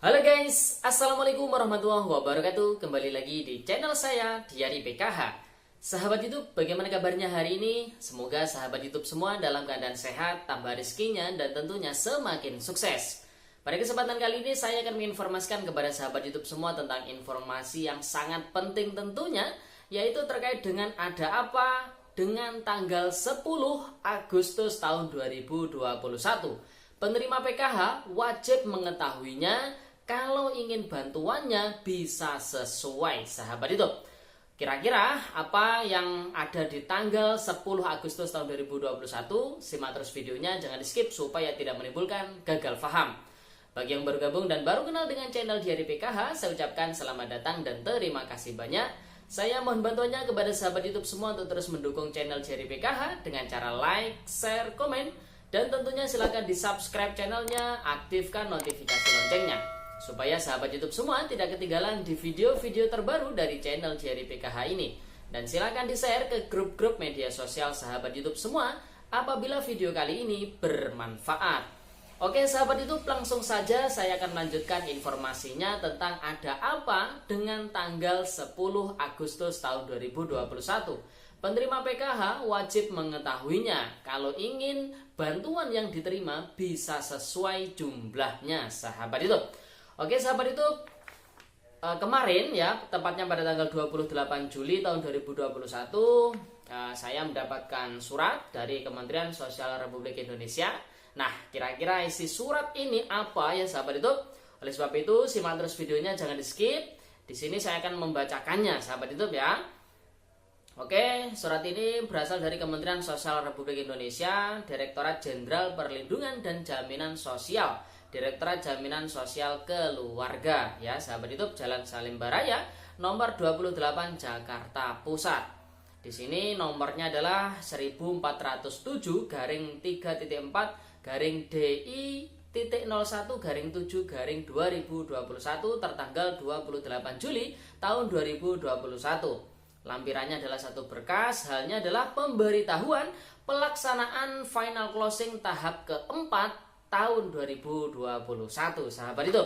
Halo guys, Assalamualaikum warahmatullahi wabarakatuh. Kembali lagi di channel saya, Diari PKH. Sahabat YouTube, bagaimana kabarnya hari ini? Semoga sahabat YouTube semua dalam keadaan sehat, tambah rezekinya, dan tentunya semakin sukses. Pada kesempatan kali ini saya akan menginformasikan kepada sahabat YouTube semua tentang informasi yang sangat penting tentunya, yaitu terkait dengan ada apa dengan tanggal 10 Agustus tahun 2021. Penerima PKH wajib mengetahuinya kalau ingin bantuannya bisa sesuai, sahabat itu. Kira-kira apa yang ada di tanggal 10 Agustus tahun 2021? Simak terus videonya, jangan di skip supaya tidak menimbulkan gagal paham. Bagi yang baru gabung dan baru kenal dengan channel Diari PKH, saya ucapkan selamat datang dan terima kasih banyak. Saya mohon bantuannya kepada sahabat YouTube semua untuk terus mendukung channel Diari PKH dengan cara like, share, komen, dan tentunya silahkan di subscribe channelnya, aktifkan notifikasi loncengnya supaya sahabat YouTube semua tidak ketinggalan di video-video terbaru dari channel Diari PKH ini. Dan silakan di-share ke grup-grup media sosial sahabat YouTube semua apabila video kali ini bermanfaat. Oke sahabat YouTube, langsung saja saya akan melanjutkan informasinya tentang ada apa dengan tanggal 10 Agustus tahun 2021. Penerima PKH wajib mengetahuinya kalau ingin bantuan yang diterima bisa sesuai jumlahnya, sahabat YouTube. Oke sahabat itu, kemarin ya, tepatnya pada tanggal 28 Juli tahun 2021, saya mendapatkan surat dari Kementerian Sosial Republik Indonesia. Nah, kira-kira isi surat ini apa ya sahabat itu? Oleh sebab itu, simak terus videonya, jangan di skip. Di sini saya akan membacakannya, sahabat itu ya. Oke, surat ini berasal dari Kementerian Sosial Republik Indonesia, Direktorat Jenderal Perlindungan dan Jaminan Sosial, Direktorat Jaminan Sosial Keluarga, ya sahabat YouTube, Jalan Salim Baraya, nomor 28 Jakarta Pusat. Di sini nomornya adalah 1407-DI.01-7-2021 tertanggal 28 Juli tahun 2021. Lampirannya adalah satu berkas, halnya adalah pemberitahuan pelaksanaan final closing tahap keempat tahun 2021, sahabat itu.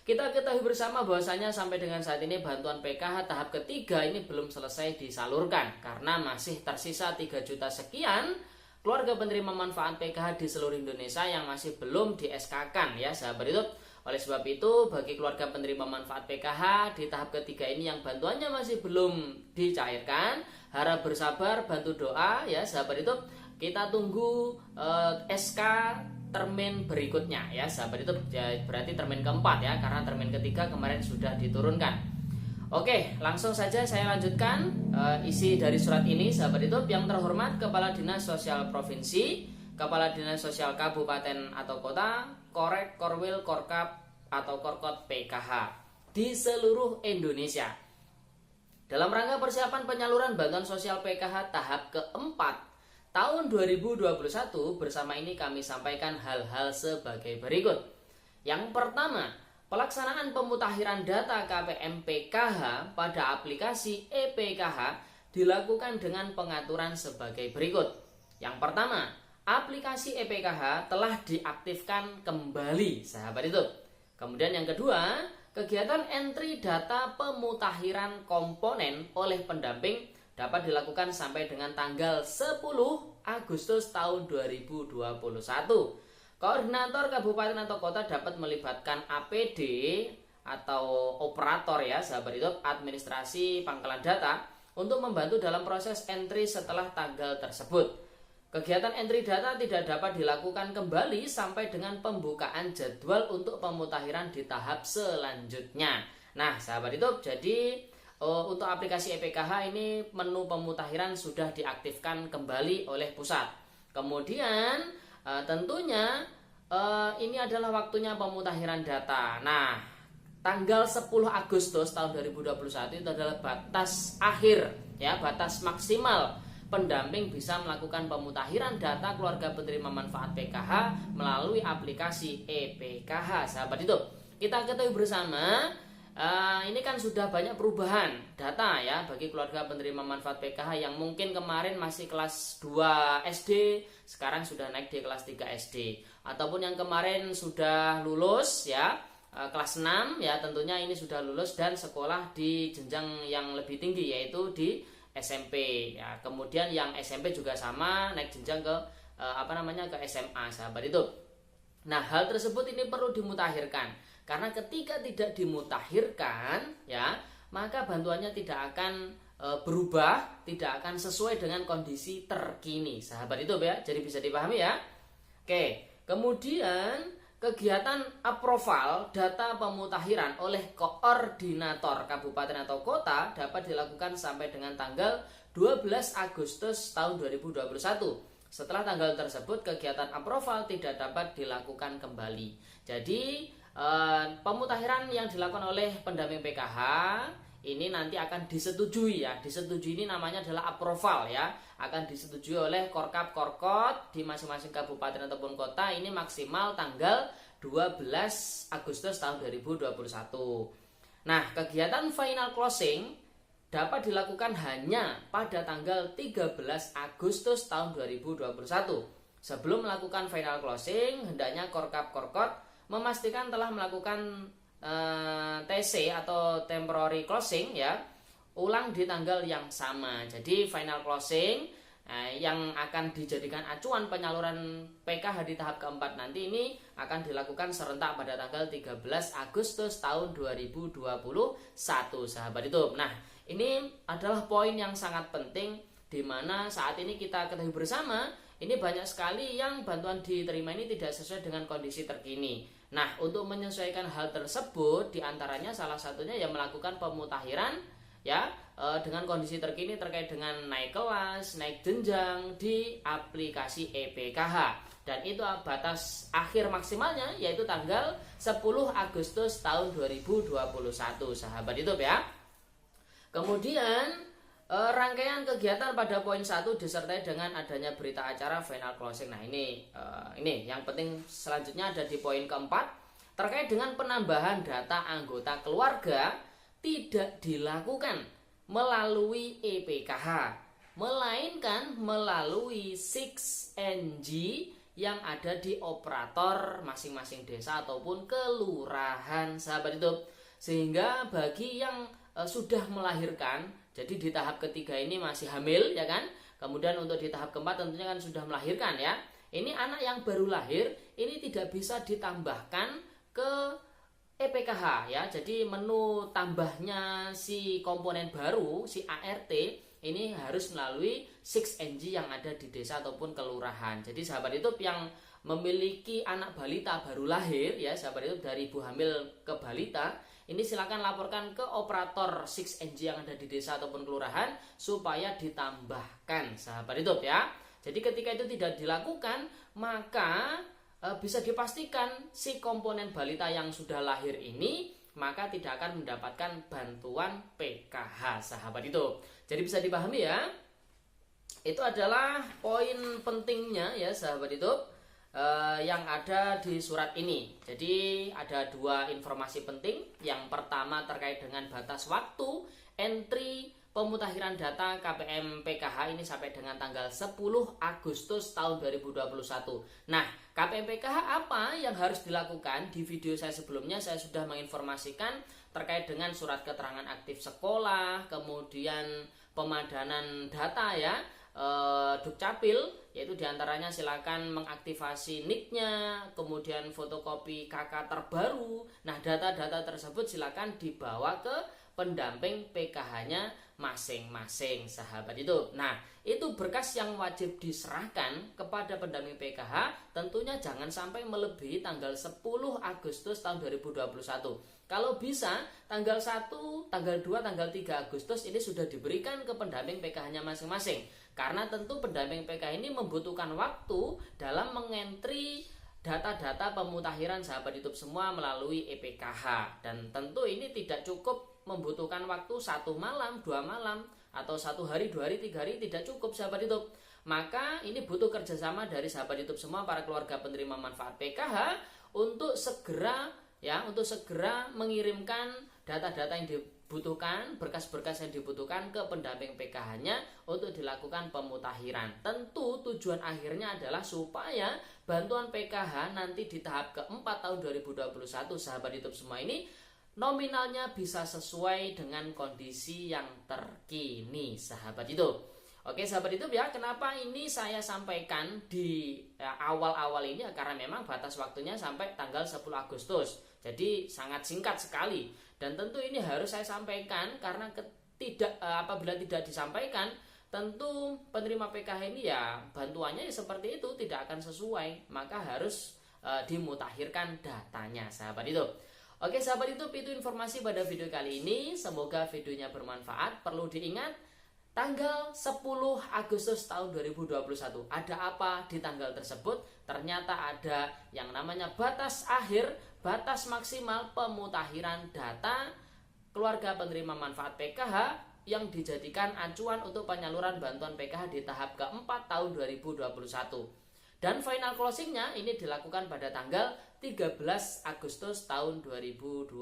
Kita ketahui bersama bahwasanya sampai dengan saat ini bantuan PKH tahap ketiga ini belum selesai disalurkan karena masih tersisa 3 juta sekian keluarga penerima manfaat PKH di seluruh Indonesia yang masih belum di SK-kan ya sahabat itu. Oleh sebab itu, bagi keluarga penerima manfaat PKH di tahap ketiga ini yang bantuannya masih belum dicairkan, harap bersabar, bantu doa ya sahabat itu. Kita tunggu SK termin berikutnya ya sahabat itu, berarti termin keempat ya, karena termin ketiga kemarin sudah diturunkan. Oke, langsung saja saya lanjutkan isi dari surat ini sahabat itu. Yang terhormat Kepala Dinas Sosial Provinsi, Kepala Dinas Sosial Kabupaten atau Kota, Korek, Korwil, Korkap atau Korkot PKH di seluruh Indonesia. Dalam rangka persiapan penyaluran bantuan sosial PKH tahap keempat tahun 2021, bersama ini kami sampaikan hal-hal sebagai berikut. Yang pertama, pelaksanaan pemutakhiran data KPM PKH pada aplikasi ePKH dilakukan dengan pengaturan sebagai berikut. Yang pertama, aplikasi ePKH telah diaktifkan kembali, sahabat itu. Kemudian yang kedua, kegiatan entry data pemutakhiran komponen oleh pendamping dapat dilakukan sampai dengan tanggal 10 Agustus tahun 2021. Koordinator kabupaten atau kota dapat melibatkan APD atau operator ya sahabat itu, administrasi pangkalan data, untuk membantu dalam proses entry setelah tanggal tersebut. Kegiatan entry data tidak dapat dilakukan kembali sampai dengan pembukaan jadwal untuk pemutakhiran di tahap selanjutnya. Nah sahabat itu, jadi untuk aplikasi ePKH ini menu pemutakhiran sudah diaktifkan kembali oleh pusat. Kemudian tentunya ini adalah waktunya pemutakhiran data. Nah, tanggal 10 Agustus tahun 2021 itu adalah batas akhir ya, batas maksimal pendamping bisa melakukan pemutakhiran data keluarga penerima manfaat PKH melalui aplikasi ePKH, sahabat itu. Kita ketahui bersama, ini kan sudah banyak perubahan data ya bagi keluarga penerima manfaat PKH yang mungkin kemarin masih kelas 2 SD, sekarang sudah naik di kelas 3 SD, ataupun yang kemarin sudah lulus ya, kelas 6 ya, tentunya ini sudah lulus dan sekolah di jenjang yang lebih tinggi yaitu di SMP ya. Kemudian yang SMP juga sama, naik jenjang ke ke SMA, sahabat itu. Nah, hal tersebut ini perlu dimutakhirkan karena ketika tidak dimutakhirkan ya, maka bantuannya tidak akan berubah, tidak akan sesuai dengan kondisi terkini, sahabat itu ya. Jadi bisa dipahami ya. Oke, kemudian kegiatan approval data pemutakhiran oleh koordinator kabupaten atau kota dapat dilakukan sampai dengan tanggal 12 Agustus tahun 2021. Setelah tanggal tersebut, kegiatan approval tidak dapat dilakukan kembali. Jadi pemutakhiran yang dilakukan oleh pendamping PKH ini nanti akan disetujui ya. Disetujui ini namanya adalah approval ya. Akan disetujui oleh Korkap Korkot di masing-masing kabupaten ataupun kota ini maksimal tanggal 12 Agustus tahun 2021. Nah, kegiatan final closing dapat dilakukan hanya pada tanggal 13 Agustus tahun 2021. Sebelum melakukan final closing, hendaknya Korkap Korkot memastikan telah melakukan TC atau temporary closing ya, ulang di tanggal yang sama. Jadi final closing yang akan dijadikan acuan penyaluran PKH di tahap keempat nanti ini akan dilakukan serentak pada tanggal 13 Agustus tahun 2021, sahabat itu. Nah, ini adalah poin yang sangat penting di mana saat ini kita ketahui bersama, ini banyak sekali yang bantuan diterima ini tidak sesuai dengan kondisi terkini. Nah, untuk menyesuaikan hal tersebut, diantaranya salah satunya yang melakukan pemutakhiran ya dengan kondisi terkini terkait dengan naik kelas, naik jenjang di aplikasi EPKH. Dan itu batas akhir maksimalnya yaitu tanggal 10 Agustus tahun 2021, sahabat YouTube ya. Kemudian rangkaian kegiatan pada poin 1 disertai dengan adanya berita acara final closing. Nah, ini yang penting selanjutnya ada di poin keempat terkait dengan penambahan data anggota keluarga tidak dilakukan melalui EPKH, melainkan melalui 6NG yang ada di operator masing-masing desa ataupun kelurahan, sahabat itu. Sehingga bagi yang sudah melahirkan, jadi di tahap ketiga ini masih hamil ya kan, kemudian untuk di tahap keempat tentunya kan sudah melahirkan ya, ini anak yang baru lahir ini tidak bisa ditambahkan ke EPKH ya. Jadi menu tambahnya si komponen baru, si ART ini harus melalui 6NG yang ada di desa ataupun kelurahan. Jadi sahabat YouTube yang memiliki anak balita baru lahir ya, sahabat YouTube dari ibu hamil ke balita, ini silakan laporkan ke operator 6NG yang ada di desa ataupun kelurahan supaya ditambahkan, sahabat YouTube ya. Jadi ketika itu tidak dilakukan, maka bisa dipastikan si komponen balita yang sudah lahir ini maka tidak akan mendapatkan bantuan PKH, sahabat itu. Jadi bisa dipahami ya. Itu adalah poin pentingnya ya, sahabat itu. Yang ada di surat ini. Jadi ada dua informasi penting. Yang pertama terkait dengan batas waktu entry pemutakhiran data KPM PKH ini sampai dengan tanggal 10 Agustus tahun 2021. Nah, KPM PKH apa yang harus dilakukan? Di video saya sebelumnya saya sudah menginformasikan terkait dengan surat keterangan aktif sekolah, kemudian pemadanan data ya, Dukcapil, yaitu diantaranya silakan mengaktifasi NIK-nya, kemudian fotokopi KK terbaru. Nah, data-data tersebut silakan dibawa ke pendamping PKH-nya masing-masing, sahabat itu. Nah, itu berkas yang wajib diserahkan kepada pendamping PKH, tentunya jangan sampai melebihi tanggal 10 Agustus tahun 2021. Kalau bisa, tanggal 1, tanggal 2, tanggal 3 Agustus ini sudah diberikan ke pendamping PKH-nya masing-masing. Karena tentu pendamping PKH ini membutuhkan waktu dalam mengentri data-data pemutakhiran sahabat YouTube semua melalui EPKH. Dan tentu ini tidak cukup membutuhkan waktu 1 malam, 2 malam, atau 1 hari, 2 hari, 3 hari, tidak cukup sahabat YouTube. Maka ini butuh kerjasama dari sahabat YouTube semua, para keluarga penerima manfaat PKH untuk segera mengirimkan data-data yang butuhkan, berkas-berkas yang dibutuhkan ke pendamping PKH-nya untuk dilakukan pemutakhiran. Tentu tujuan akhirnya adalah supaya bantuan PKH nanti di tahap keempat tahun 2021 sahabat YouTube semua ini nominalnya bisa sesuai dengan kondisi yang terkini sahabat YouTube. Oke sahabat YouTube ya, kenapa ini saya sampaikan di awal-awal ini ya, karena memang batas waktunya sampai tanggal 10 Agustus. Jadi sangat singkat sekali. Dan tentu ini harus saya sampaikan karena apabila tidak disampaikan, tentu penerima PKH ini ya bantuannya ya seperti itu tidak akan sesuai. Maka harus dimutakhirkan datanya sahabat YouTube. Oke sahabat YouTube, itu informasi pada video kali ini. Semoga videonya bermanfaat. Perlu diingat, tanggal 10 Agustus tahun 2021. Ada apa di tanggal tersebut? Ternyata ada yang namanya batas akhir, batas maksimal pemutakhiran data keluarga penerima manfaat PKH yang dijadikan acuan untuk penyaluran bantuan PKH di tahap keempat tahun 2021. Dan final closingnya ini dilakukan pada tanggal 13 Agustus tahun 2021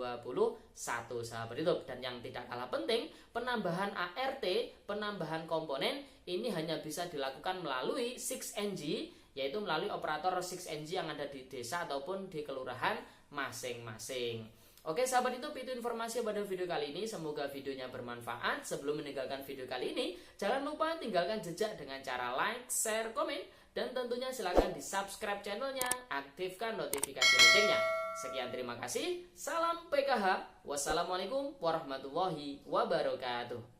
sahabat YouTube. Dan yang tidak kalah penting, penambahan ART, penambahan komponen ini hanya bisa dilakukan melalui 6NG, yaitu melalui operator 6NG yang ada di desa ataupun di kelurahan masing-masing. Oke sahabat YouTube, itu informasi pada video kali ini. Semoga videonya bermanfaat. Sebelum meninggalkan video kali ini, jangan lupa tinggalkan jejak dengan cara like, share, komen, dan tentunya silahkan di subscribe channelnya, aktifkan notifikasi loncengnya. Sekian, terima kasih. Salam PKH. Wassalamualaikum warahmatullahi wabarakatuh.